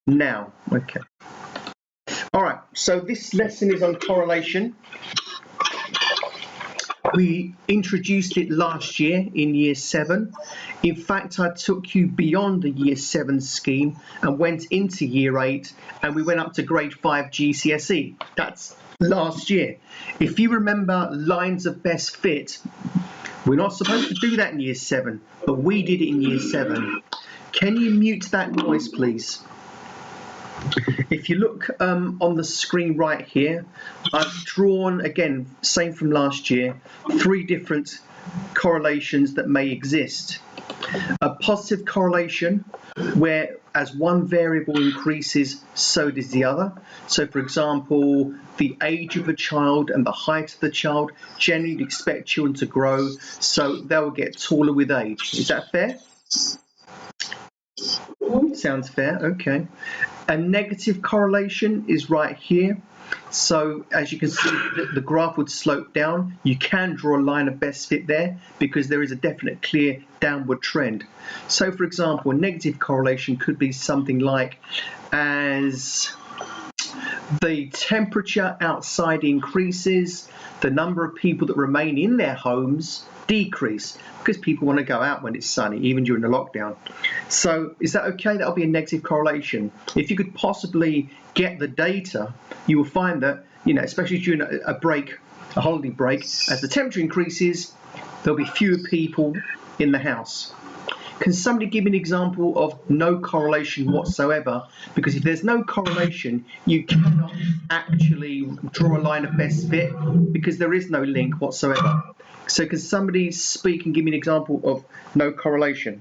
now. Okay. All right, so this lesson is on correlation. We introduced it last year in Year 7. In fact, I took you beyond the Year 7 scheme and went into Year 8, and we went up to Grade 5 GCSE. That's last year. If you remember lines of best fit, we're not supposed to do that in Year 7, but we did it in Year 7. Can you mute that noise, please? If you look on the screen right here, I've drawn, again, same from last year, 3 different correlations that may exist. A positive correlation, where as one variable increases, so does the other. So, for example, the age of a child and the height of the child, generally you'd expect children to grow, so they'll get taller with age. Is that fair? Sounds fair, okay. A negative correlation is right here. So as you can see, the graph would slope down. You can draw a line of best fit there because there is a definite clear downward trend. So for example, a negative correlation could be something like, as the temperature outside increases, the number of people that remain in their homes decrease, because people want to go out when it's sunny, even during the lockdown. So is that okay? That'll be a negative correlation. If you could possibly get the data, you will find that, you know, especially during a break, a holiday break, as the temperature increases, there'll be fewer people in the house. Can somebody give me an example of no correlation whatsoever? Because if there's no correlation, you cannot actually draw a line of best fit, because there is no link whatsoever. So can somebody speak and give me an example of no correlation?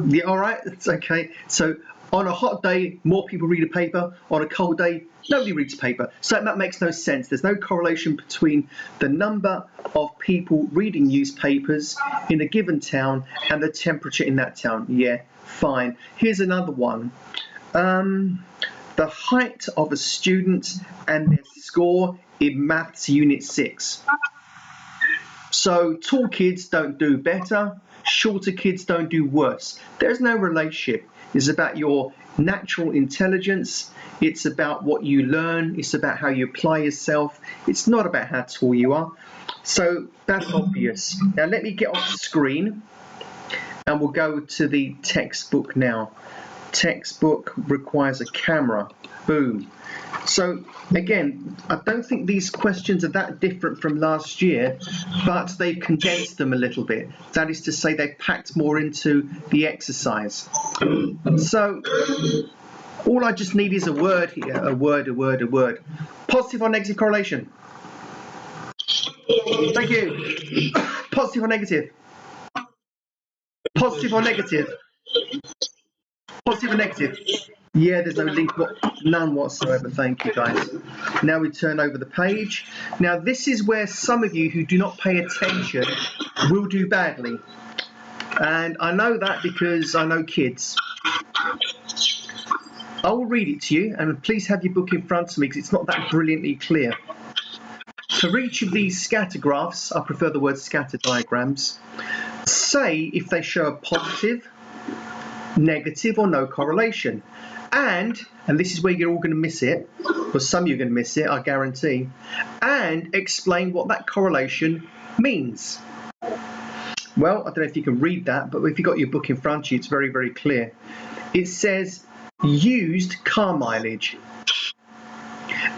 Yeah, all right, it's okay. So on a hot day, more people read a paper. On a cold day, nobody reads a paper. So that makes no sense. There's no correlation between the number of people reading newspapers in a given town and the temperature in that town. Yeah, fine. Here's another one. The height of a student and their score in Maths Unit 6. So tall kids don't do better, shorter kids don't do worse. There's no relationship. It's about your natural intelligence. It's about what you learn. It's about how you apply yourself. It's not about how tall you are. So that's obvious. Now let me get off the screen and we'll go to the textbook now. Textbook requires a camera. Boom. So again, I don't think these questions are that different from last year, but they've condensed them a little bit. That is to say, they've packed more into the exercise. So all I just need is a word here, a word. Positive or negative correlation? Thank you. Positive or negative? Positive or negative? Positive or negative? Yeah, there's no link, none whatsoever. Thank you, guys. Now we turn over the page. Now this is where some of you who do not pay attention will do badly. And I know that because I know kids. I will read it to you, and please have your book in front of me because it's not that brilliantly clear. For each of these scatter graphs, I prefer the word scatter diagrams, say if they show a positive, negative or no correlation. And this is where you're all going to miss it, or some of you are going to miss it, I guarantee, and explain what that correlation means. Well, I don't know if you can read that, but if you've got your book in front of you, it's very, very clear. It says used car mileage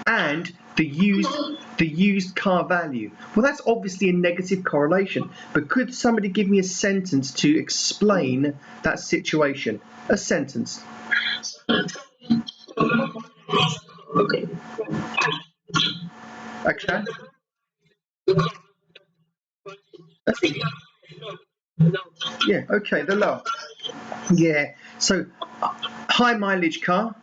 and the used car value. Well, that's obviously a negative correlation, but could somebody give me a sentence to explain that situation? A sentence. Okay. Yeah, okay, the low. Yeah, so high mileage car,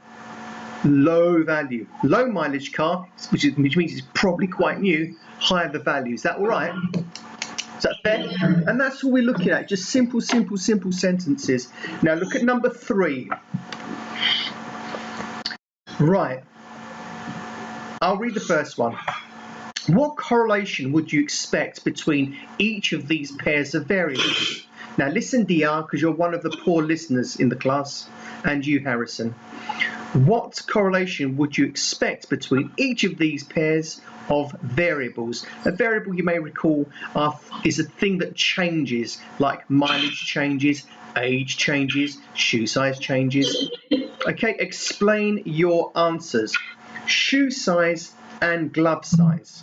low value. Low mileage car, which means it's probably quite new, higher the value. Is that all right? Is that fair? And that's all we're looking at, just simple sentences. Now look at number 3. Right. I'll read the first one. What correlation would you expect between each of these pairs of variables? Now listen, Dr, because you're one of the poor listeners in the class, and you, Harrison. What correlation would you expect between each of these pairs of variables? A variable, you may recall, is a thing that changes, like mileage changes, age changes, shoe size changes. Okay, explain your answers. Shoe size and glove size.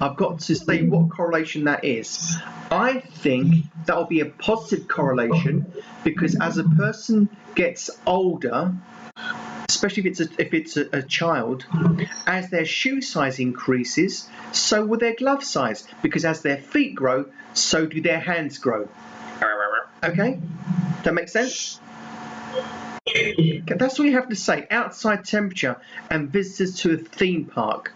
I've got to state what correlation that is. I think that will be a positive correlation because as a person gets older, especially if it's a child, as their shoe size increases, so will their glove size, because as their feet grow, so do their hands grow. Okay? That makes sense? Okay, that's all you have to say. Outside temperature and visitors to a theme park.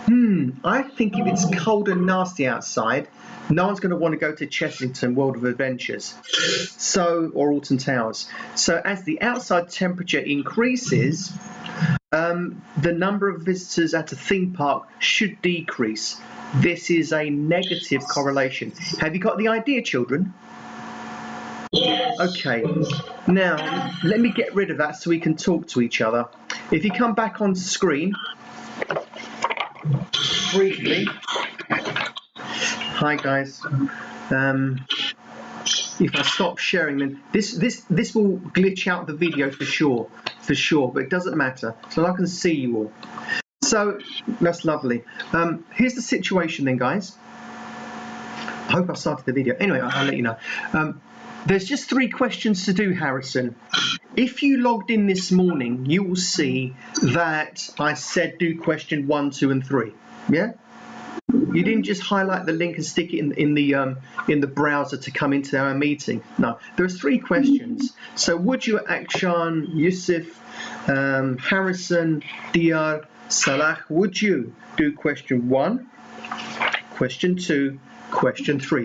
I think if it's cold and nasty outside, no one's going to want to go to Chessington World of Adventures, or Alton Towers. So as the outside temperature increases, the number of visitors at a theme park should decrease. This is a negative correlation. Have you got the idea, children? Yes. Okay. Now, let me get rid of that so we can talk to each other. If you come back on screen, briefly. Hi guys. If I stop sharing, then this will glitch out the video for sure, but it doesn't matter. So I can see you all. So that's lovely. Here's the situation then, guys. I hope I started the video. Anyway, I'll let you know. There's just 3 questions to do, Harrison. If you logged in this morning, you will see that I said do question 1, 2, and 3. Yeah. You didn't just highlight the link and stick it in the browser to come into our meeting. No, there are 3 questions. So would you, Akshan, Yusuf, Harrison, Dr, Salah, would you do question 1, question 2, question 3?